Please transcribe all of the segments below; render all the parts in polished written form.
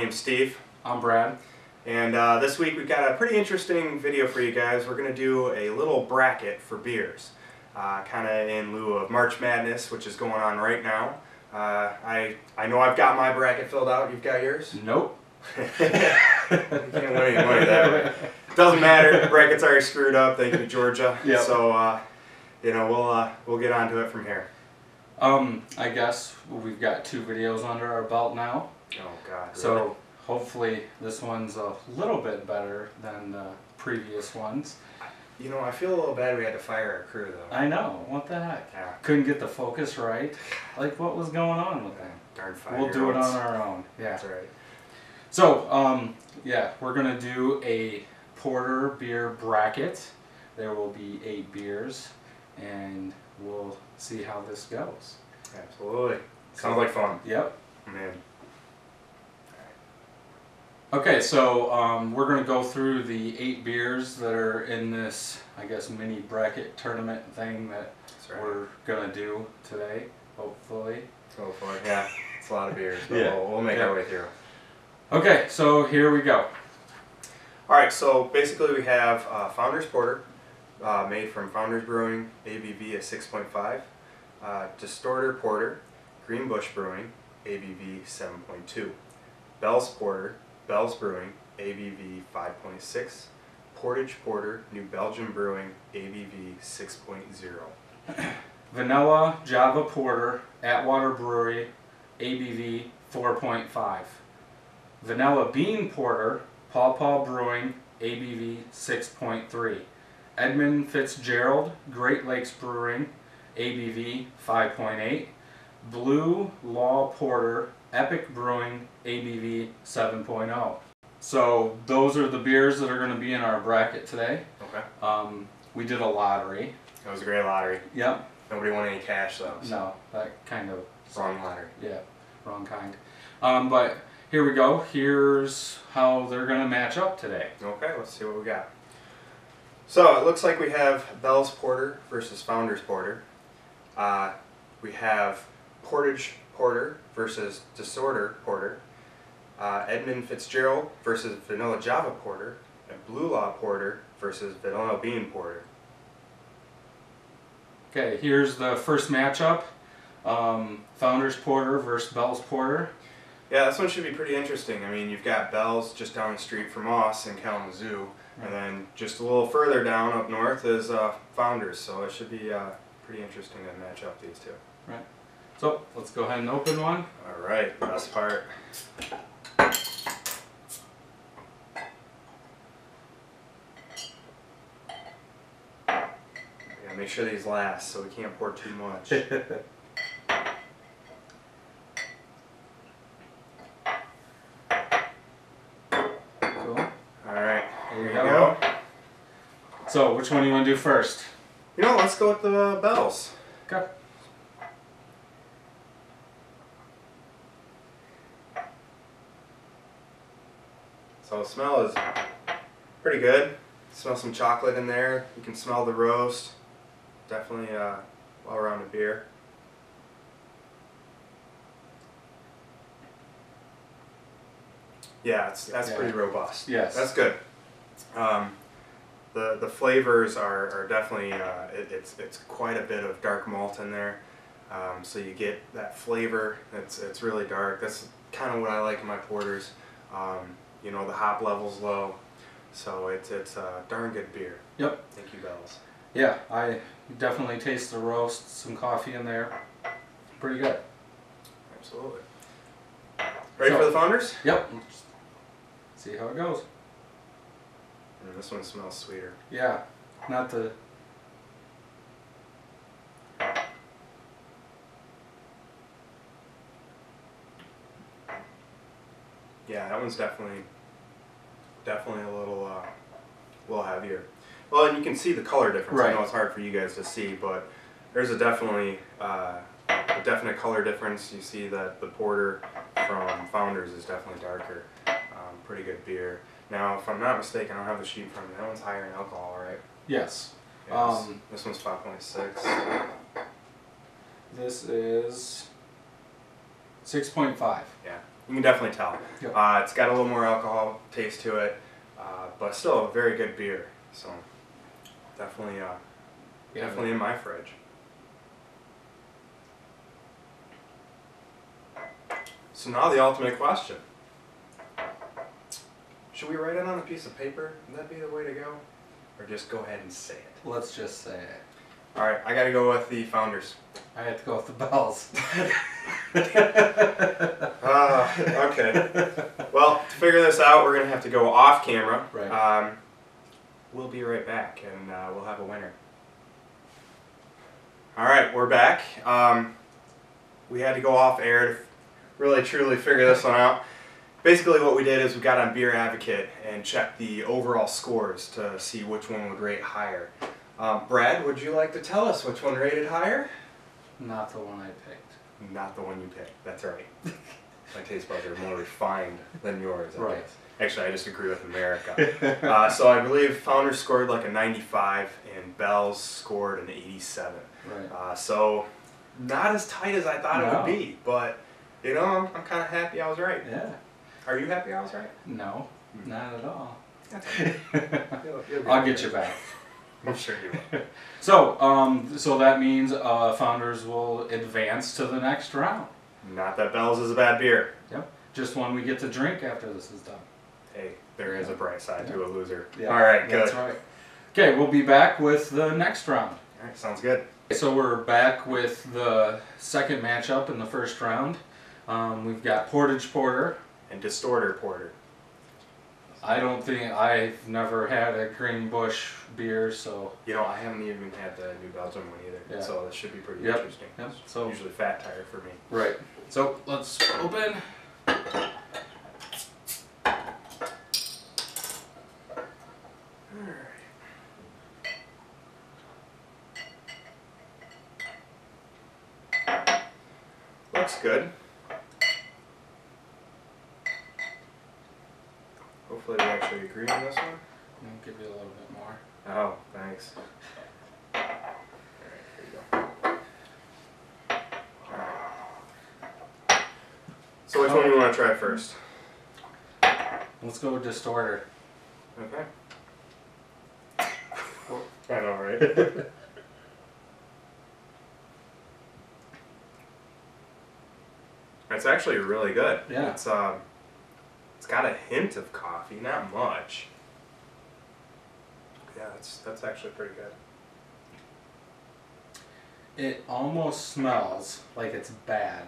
name's Steve. I'm Brad. And this week we've got a pretty interesting video for you guys. We're going to do a little bracket for beers. Kind of in lieu of March Madness, which is going on right now. I know I've got my bracket filled out. You've got yours? Nope. You can't win any money that way. Doesn't matter. The bracket's already screwed up. Thank you, Georgia. Yep. So, you know, we'll get on to it from here. I guess we've got 2 videos under our belt now. Oh God. Really? So hopefully this one's a little bit better than the previous ones. You know, I feel a little bad we had to fire our crew though. I know. What the heck? Yeah. Couldn't get the focus right. Like, what was going on with them? Darn 5-year-olds. We'll do it on our own. Yeah. That's right. So, yeah, we're going to do a porter beer bracket. There will be 8 beers, and we'll see how this goes. Absolutely. Sounds like fun. Yep. Man. Okay, so we're going to go through the 8 beers that are in this, I guess, mini bracket tournament thing that we're going to do today, hopefully. Hopefully, yeah. It's a lot of beers, but Yeah. we'll make our way through. Okay, so here we go. Alright, so basically we have Founders Porter, made from Founders Brewing, ABV at 6.5. Distortion Porter, Green Bush Brewing, ABV 7.2. Bell's Porter, Bell's Brewing, ABV 5.6. Portage Porter, New Belgium Brewing, ABV 6.0. Vanilla Java Porter, Atwater Brewery, ABV 4.5. Vanilla Bean Porter, Paw Paw Brewing, ABV 6.3. Edmund Fitzgerald, Great Lakes Brewing, ABV 5.8. Blue Law Porter, Epic Brewing, ABV 7.0. So those are the beers that are going to be in our bracket today. Okay. We did a lottery. That was a great lottery. Yep. Nobody won any cash though. So. No, that kind of... Wrong lottery. Yeah, wrong kind. But here we go. Here's how they're going to match up today. Okay, let's see what we got. So it looks like we have Bell's Porter versus Founders Porter. We have Portage Porter versus Distortion Porter. Edmund Fitzgerald versus Vanilla Java Porter. And Blue Law Porter versus Vanilla Bean Porter. Okay, here's the first matchup. Founders Porter versus Bell's Porter. Yeah, this one should be pretty interesting. I mean, you've got Bell's just down the street from us in Kalamazoo, and then just a little further down up north is Founders, so it should be pretty interesting to match up these two. Right. So, let's go ahead and open one. Alright, best part. Yeah, make sure these last so we can't pour too much. Cool. Alright, Here you go. So, which one do you want to do first? You know, let's go with the Bells. Okay. So the smell is pretty good. Smell some chocolate in there. You can smell the roast. Definitely well-rounded beer. Yeah, that's pretty robust. Yes. That's good. The flavors are definitely it's quite a bit of dark malt in there. So you get that flavor. It's really dark. That's kind of what I like in my porters. You know, the hop level's low, so it's a darn good beer. Yep. Thank you, Bells. Yeah, I definitely taste the roast, some coffee in there. Pretty good. Absolutely. Ready for the Founders? Yep. Let's see how it goes. And this one smells sweeter. Yeah, not the... Yeah, that one's definitely a little heavier. Well, and you can see the color difference. Right. I know it's hard for you guys to see, but there's a definite color difference. You see that the porter from Founders is definitely darker. Pretty good beer. Now, if I'm not mistaken, I don't have the sheet from me. That one's higher in alcohol, right? Yes. Yes. This one's 5.6. This is 6.5. Yeah, You can definitely tell. Yep. It's got a little more alcohol taste to it, but still a very good beer. So definitely, definitely in my fridge. So now the ultimate question. Should we write it on a piece of paper? Would that be the way to go? Or just go ahead and say it? Let's just say it. Alright, I gotta go with the Founders. I have to go with the bells. Okay. Well, to figure this out, we're gonna have to go off camera. Right. We'll be right back, and we'll have a winner. Alright, we're back. We had to go off air to really truly figure this one out. Basically what we did is we got on Beer Advocate and checked the overall scores to see which one would rate higher. Brad, would you like to tell us which one rated higher? Not the one I picked. Not the one you picked, that's right. My taste buds are more refined than yours, I Right. guess. Actually, I just agree with America. So I believe Founders scored like a 95 and Bell's scored an 87. Right. So not as tight as I thought it No. would be, but you know, I'm kind of happy I was right. Yeah. Are you happy I was right? No, not at all. You'll I'll get you back. I'm sure you will. So, so that means Founders will advance to the next round. Not that Bell's is a bad beer. Yep. Just one we get to drink after this is done. Hey, there is a bright side to a loser. Yeah. All right, good. That's right. Okay, we'll be back with the next round. All right, sounds good. So we're back with the second matchup in the first round. We've got Portage Porter. And Distorter Porter. I've never had a Green Bush beer, so. You know, I haven't even had the New Belgium one either, Yeah. so this should be pretty Yep. interesting. Yep. It's So usually fat tire for me. right. So let's open. Looks good. Hopefully we actually agree on this one. I'll give you a little bit more. Oh, thanks. Alright, here you go. Alright. So which one do you want to try first? Let's go with Distorter. Okay. I know, right? It's actually really good. Yeah. It's got a hint of coffee, not much. Yeah, that's actually pretty good. It almost smells like it's bad.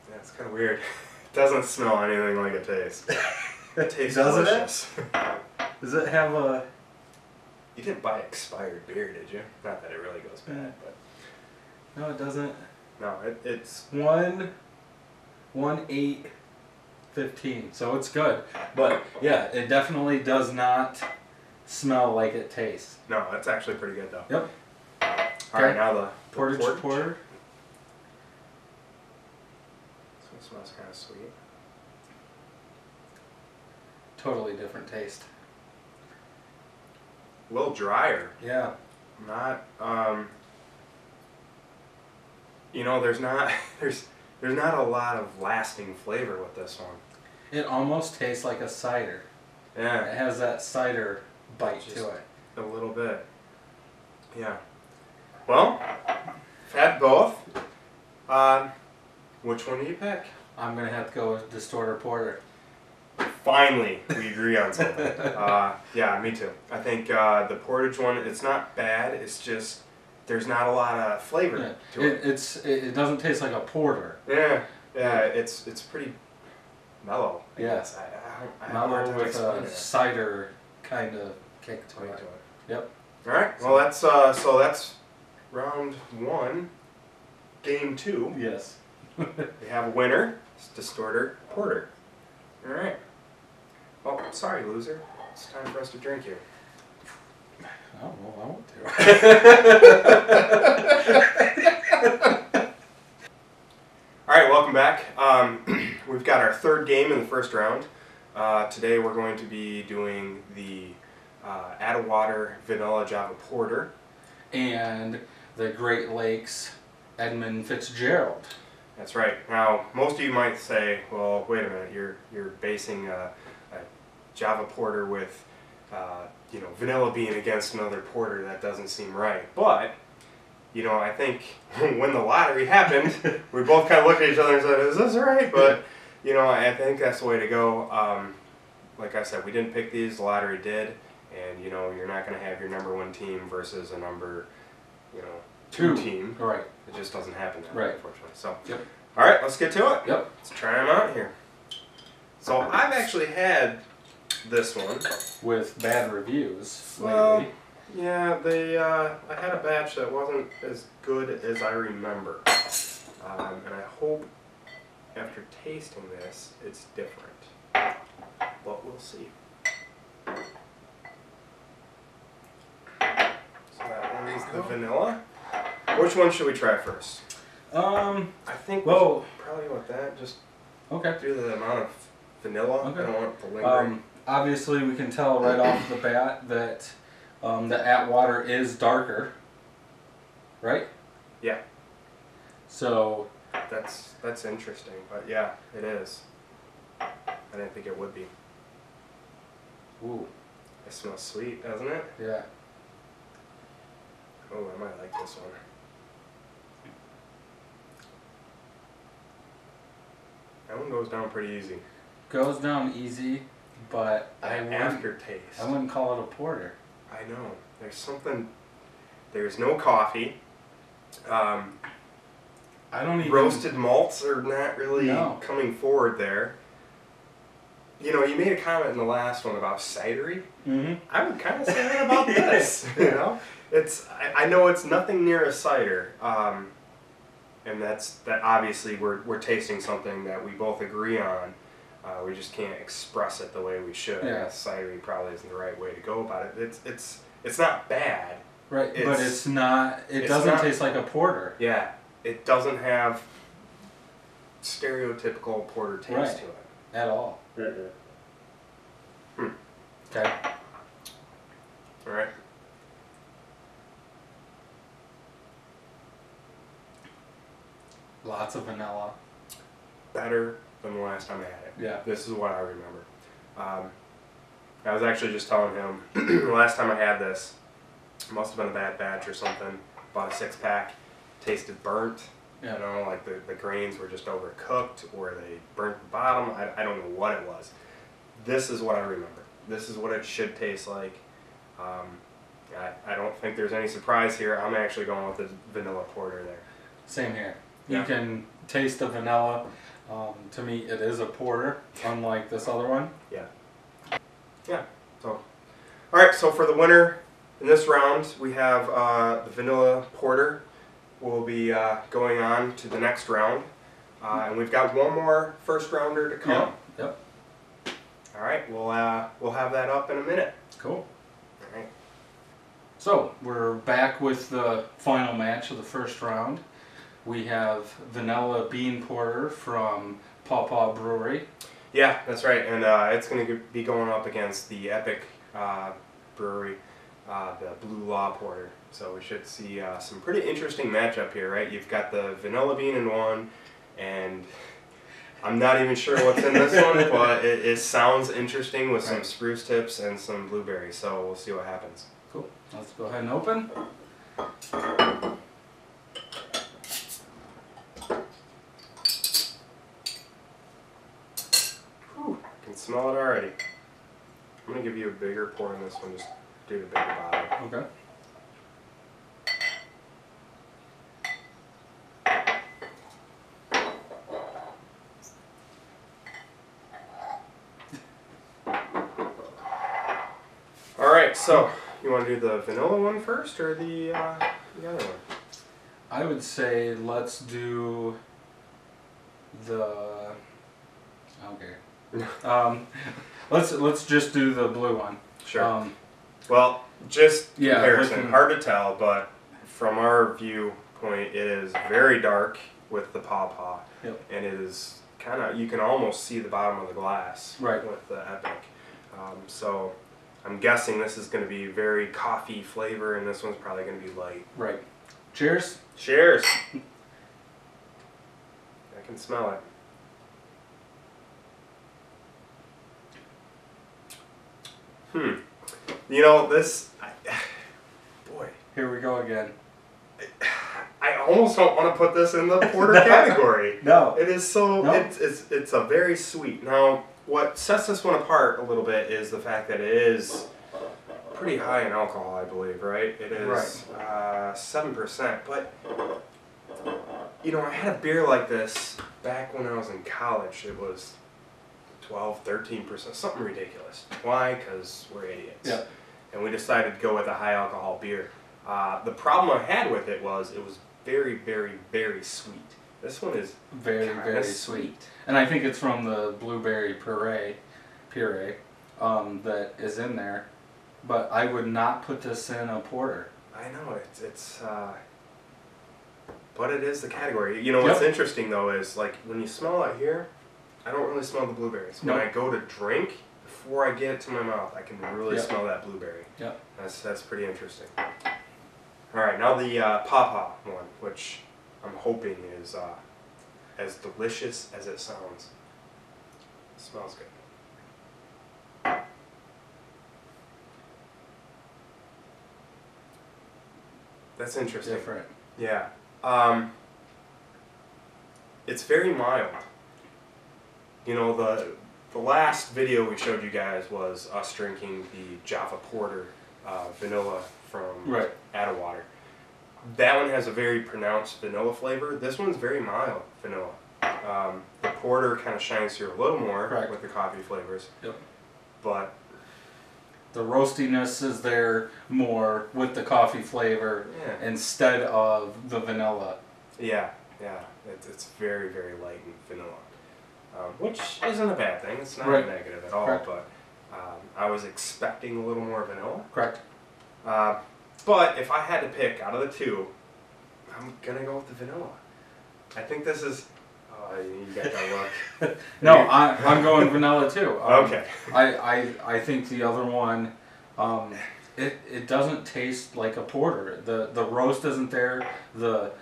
Yeah, it's kind of weird. It doesn't smell anything like it tastes. It tastes Doesn't it? delicious. Does it have a? You didn't buy expired beer, did you? Not that it really goes bad, but No, it doesn't. no, it's 1/8/15, so it's good. But yeah, it definitely does not smell like it tastes. no, it's actually pretty good though. Yep. All right, now the Portage Porter. This one smells kind of sweet. Totally different taste. A little drier. Yeah. Not you know, there's not not a lot of lasting flavor with this one. It almost tastes like a cider. Yeah. It has that cider bite Just to it. a little bit. Yeah. Well, I've had both. Which one do you pick? I'm gonna have to go with Distorter Porter. Finally, we agree on something. Yeah, me too. I think the Portage one, it's not bad. It's just there's not a lot of flavor Yeah. to it. It doesn't taste like a porter. Yeah, yeah. It's pretty mellow. I Yeah. guess. I have a hard Mellow time with explaining a it. cider kind of kick to Right it. to it. Yep. All right. Well, that's so that's round one, game two. Yes. We have a winner. It's Distorter Porter. All right. Oh, sorry, loser. It's time for us to drink here. Oh, well, I want to. All right, welcome back. We've got our third game in the first round. Today we're going to be doing the Add-A-Water Vanilla Java Porter. And the Great Lakes Edmund Fitzgerald. That's right. Now, most of you might say, well, wait a minute, you're basing a Java porter with vanilla bean against another porter. That doesn't seem right. But I think when the lottery happened, we both kind of looked at each other and said, is this right? But I think that's the way to go. Like I said, we didn't pick these, the lottery did, and you're not going to have your number 1 team versus a number 2 team. Right. It just doesn't happen that way, Right. unfortunately. So, Yep. All right, let's get to it. Yep. Let's try them out here. So I've actually had this one with bad reviews well, lately. Yeah, I had a batch that wasn't as good as I remember, and I hope after tasting this, it's different. But we'll see. So that one's the vanilla. Which one should we try first? I think we should probably want that. Just okay. do the amount of vanilla. Okay. I don't want the lingering. Obviously, we can tell right off the bat that the Atwater is darker, right? Yeah. So that's interesting, but yeah, it is. I didn't think it would be. Ooh. It smells sweet, doesn't it? Yeah. Oh, I might like this one. That one goes down pretty easy. Goes down easy, but Aftertaste. I wouldn't call it a porter. I know. There's no coffee. I don't even... Roasted malts are not really coming forward there. You made a comment in the last one about cidery. Mm-hmm. I would kind of say that about this. I know it's nothing near a cider, and that obviously we're tasting something that we both agree on. We just can't express it the way we should. Yeah. I guess cidery probably isn't the right way to go about it. It's not bad. Right, but it's not. It doesn't taste like a porter. Yeah, it doesn't have stereotypical porter taste to it at all. Mm-hmm. Okay. All right. Lots of vanilla. Better than the last time I had it. Yeah. This is what I remember. I was actually just telling him the last time I had this, it must have been a bad batch or something. Bought a 6-pack, tasted burnt. Yeah. Like the grains were just overcooked or they burnt the bottom. I don't know what it was. This is what I remember. This is what it should taste like. I don't think there's any surprise here. I'm actually going with the vanilla porter there. Same here. Yeah. You can taste the vanilla. To me, it is a porter, unlike this other one. Yeah. Yeah. So, all right. So for the winner in this round, we have the vanilla porter. We'll be going on to the next round, and we've got one more first rounder to come. Yep. All right. We'll have that up in a minute. Cool. All right. So we're back with the final match of the first round. We have vanilla bean porter from Paw Brewery. Yeah, that's right, and it's going to be going up against the Epic Brewery, the Blue Law Porter. So we should see some pretty interesting matchup here, right? You've got the vanilla bean in one, and I'm not even sure what's in this one, but it sounds interesting with some spruce tips and some blueberries. So we'll see what happens. Cool. Let's go ahead and open. Smell it already. I'm going to give you a bigger pour in this one, just do the bigger bottle. Okay. Alright, so you want to do the vanilla one first or the other one? I would say let's do the... Okay. Let's just do the blue one. Sure. Well, just comparison, yeah, hard to tell, but from our viewpoint, it is very dark with the pawpaw, yep. And it is kind of, you can almost see the bottom of the glass with the Epic. So I'm guessing this is going to be very coffee flavor, and this one's probably going to be light. Right. Cheers. Cheers. can smell it. You know, this, boy. Here we go again. I almost don't want to put this in the porter category. No. It is so, No. it's a very sweet. Now, what sets this one apart a little bit is the fact that it is pretty high in alcohol, I believe, right? It is 7%, but, you know, I had a beer like this back when I was in college. It was 12, 13%, something ridiculous. Why? Because we're idiots. Yeah. And we decided to go with a high alcohol beer. The problem I had with it was very, very, very sweet. This one is very, very sweet. And I think it's from the blueberry puree that is in there. But I would not put this in a porter. I know, but it is the category. You know, what's interesting though is, like, when you smell it here, I don't really smell the blueberries. When I go to drink, before I get it to my mouth, I can really smell that blueberry. Yep. That's pretty interesting. Alright, now the Pawpaw one, which I'm hoping is as delicious as it sounds. It smells good. That's interesting. Different. Yeah. It's very mild. You know, the last video we showed you guys was us drinking the Java Porter vanilla from Atwater. That one has a very pronounced vanilla flavor. This one's very mild vanilla. The porter kind of shines through a little more with the coffee flavors. Yep. But the roastiness is there more with the coffee flavor instead of the vanilla. Yeah, yeah. It's very, very light and vanilla. Which isn't a bad thing. It's not a negative at all. But I was expecting a little more vanilla. Correct. But if I had to pick out of the two, I'm gonna go with the vanilla. I think this is. Oh, you got that look. No, I'm going vanilla too. Okay. I think the other one, it doesn't taste like a porter. The roast isn't there. The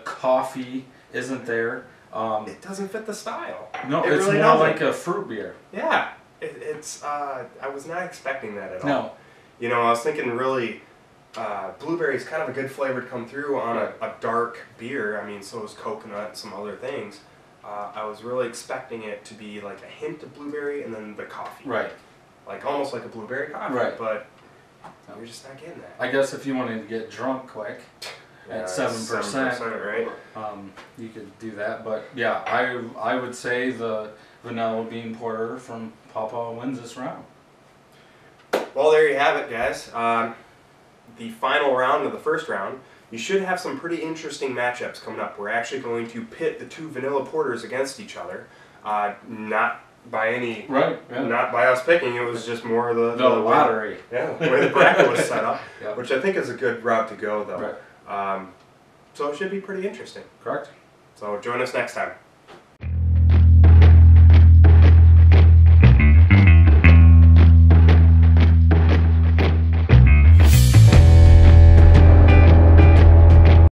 coffee isn't there. It doesn't fit the style. No, it it's really more doesn't. like a fruit beer. Yeah, it's. I was not expecting that at all. No. You know, I was thinking really, blueberry is kind of a good flavor to come through on a dark beer. I mean, so is coconut and some other things. I was really expecting it to be like a hint of blueberry and then the coffee. Right. Like almost like a blueberry coffee. Right. But you're just not getting that. I guess if you wanted to get drunk quick at 7%, right? You could do that. But yeah, I would say the vanilla bean porter from Pawpaw wins this round. Well, there you have it, guys. The final round of the first round. You should have some pretty interesting matchups coming up. We're actually going to pit the two vanilla porters against each other. Not by any, not by us picking. It was just more the lottery. The way the bracket was set up, which I think is a good route to go, though. So it should be pretty interesting. Correct. So join us next time.